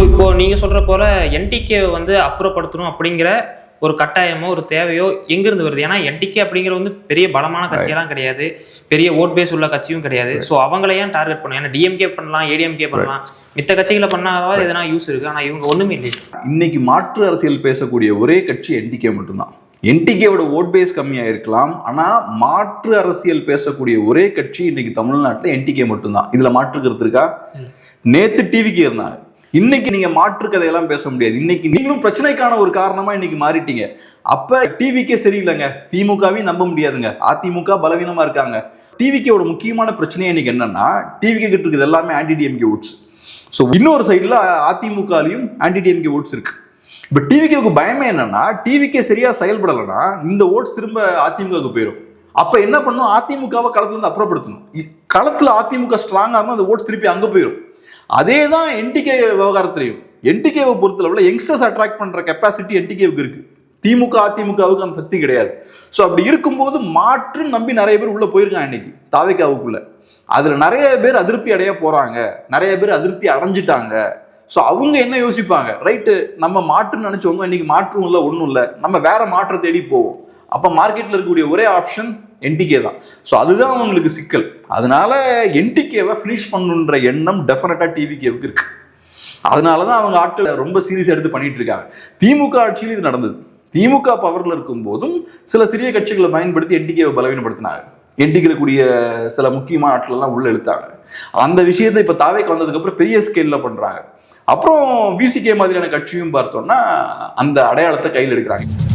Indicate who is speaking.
Speaker 1: இப்போ நீங்க சொல்ற போல என்டிகே வந்து அப்புறப்படுத்தணும் அப்படிங்கிற ஒரு கட்டாயமோ ஒரு தேவையோ எங்கிருந்து வருது? ஏன்னா என்டிகே அப்படிங்கிற வந்து பெரிய பலமான கட்சியெல்லாம் கிடையாது, பெரிய ஓட் பேஸ் உள்ள கட்சியும் கிடையாது. ஸோ அவங்கள ஏன் டார்கெட் பண்ணும்? ஏன்னா டிஎம்கே பண்ணலாம், ஏடிஎம்கே பண்ணலாம், மித்த கட்சிகளை பண்ணாவது எதனா யூஸ் இருக்கு. ஆனா இவங்க ஒண்ணுமே இல்லை.
Speaker 2: இன்னைக்கு மாற்று அரசியல் பேசக்கூடிய ஒரே கட்சி என்டிகே மட்டும்தான். என்டிகேவோட ஓட் பேஸ் கம்மியா இருக்கலாம், ஆனா மாற்று அரசியல் பேசக்கூடிய ஒரே கட்சி இன்னைக்கு தமிழ்நாட்டில் என்டிகே மட்டும்தான். இதுல மாற்று கருத்து இருக்கா? நேத்து டிவிக்கு இருந்தாங்க, இன்னைக்கு நீங்க மாற்று கதையெல்லாம் பேச முடியாது. இன்னைக்கு நீங்களும் பிரச்சனைக்கான ஒரு காரணமா இன்னைக்கு மாறிட்டீங்க. அப்ப டிவிக்கே சரியில்லைங்க, திமுகவையும் நம்ப முடியாதுங்க, அதிமுக பலவீனமா இருக்காங்க. டிவிக்கோட முக்கியமான பிரச்சனையே இன்னைக்கு என்னன்னா, டிவிக்கு கிட்ட இருக்குது எல்லாமே ஆன்டி டிஎம்கே ஓட்ஸ். ஸோ இன்னொரு சைடுல அதிமுகலையும் ஆன்டி டிஎம்கே ஓட்ஸ் இருக்கு. இப்ப டிவிக்கு பயமே என்னன்னா, டிவிக்கே சரியா செயல்படலைன்னா இந்த ஓட்ஸ் திரும்ப அதிமுகவுக்கு போயிடும். அப்ப என்ன பண்ணும், அதிமுகவை களத்துல இருந்து அப்புறப்படுத்தணும். களத்துல அதிமுக ஸ்ட்ராங்கா இருந்தா அந்த ஓட்ஸ் திருப்பி அங்க போயிடும். அதே தான் என்டிகே விவகாரத்திலையும். என்டிகேவை பொறுத்தளவுல யங்ஸ்டர்ஸ் அட்ராக்ட் பண்ற கெப்பாசிட்டி என்டிகேவுக்கு இருக்கு, திமுக அதிமுகவுக்கு அந்த சக்தி கிடையாது. ஸோ அப்படி இருக்கும்போது மாற்று நம்பி நிறைய பேர் உள்ள போயிருக்காங்க இன்னைக்கு தாவேக்காவுக்குள்ள. அதுல நிறைய பேர் அதிருப்தி அடைய போறாங்க, நிறைய பேர் அதிருப்தி அடைஞ்சிட்டாங்க. ஸோ அவங்க என்ன யோசிப்பாங்க, ரைட்டு நம்ம மாற்றுன்னு நினைச்சவங்க இன்னைக்கு மாற்றும் இல்லை, ஒன்றும் இல்லை, நம்ம வேற மாற்ற தேடி போவோம். அப்ப மார்க்கெட்ல இருக்கக்கூடிய ஒரே ஆப்ஷன் என்டிகே தான். ஸோ அதுதான் அவங்களுக்கு சிக்கல். அதனால என்டிகேவை ஃபினிஷ் பண்ணுன்ற எண்ணம் டெஃபினட்டா டிவிகேவுக்கு இருக்கு. அதனாலதான் அவங்க ஆட்களை ரொம்ப சீரியஸ் எடுத்து பண்ணிட்டு இருக்காங்க. திமுக ஆட்சியில் இது நடந்தது. திமுக பவர்ல இருக்கும் போதும் சில சிறிய கட்சிகளை பயன்படுத்தி என்டிகேவை பலவீனப்படுத்தினாங்க. என்டிகே கூடிய சில முக்கியமான ஆட்கள் எல்லாம் உள்ள இழுத்தாங்க. அந்த விஷயத்தை இப்ப தாவேக்கு வந்ததுக்கு அப்புறம் பெரிய ஸ்கேல்ல பண்றாங்க. அப்புறம் விசிகே மாதிரியான கட்சியும் பார்த்தோம்னா அந்த அடையாளத்தை கையில் எடுக்கிறாங்க.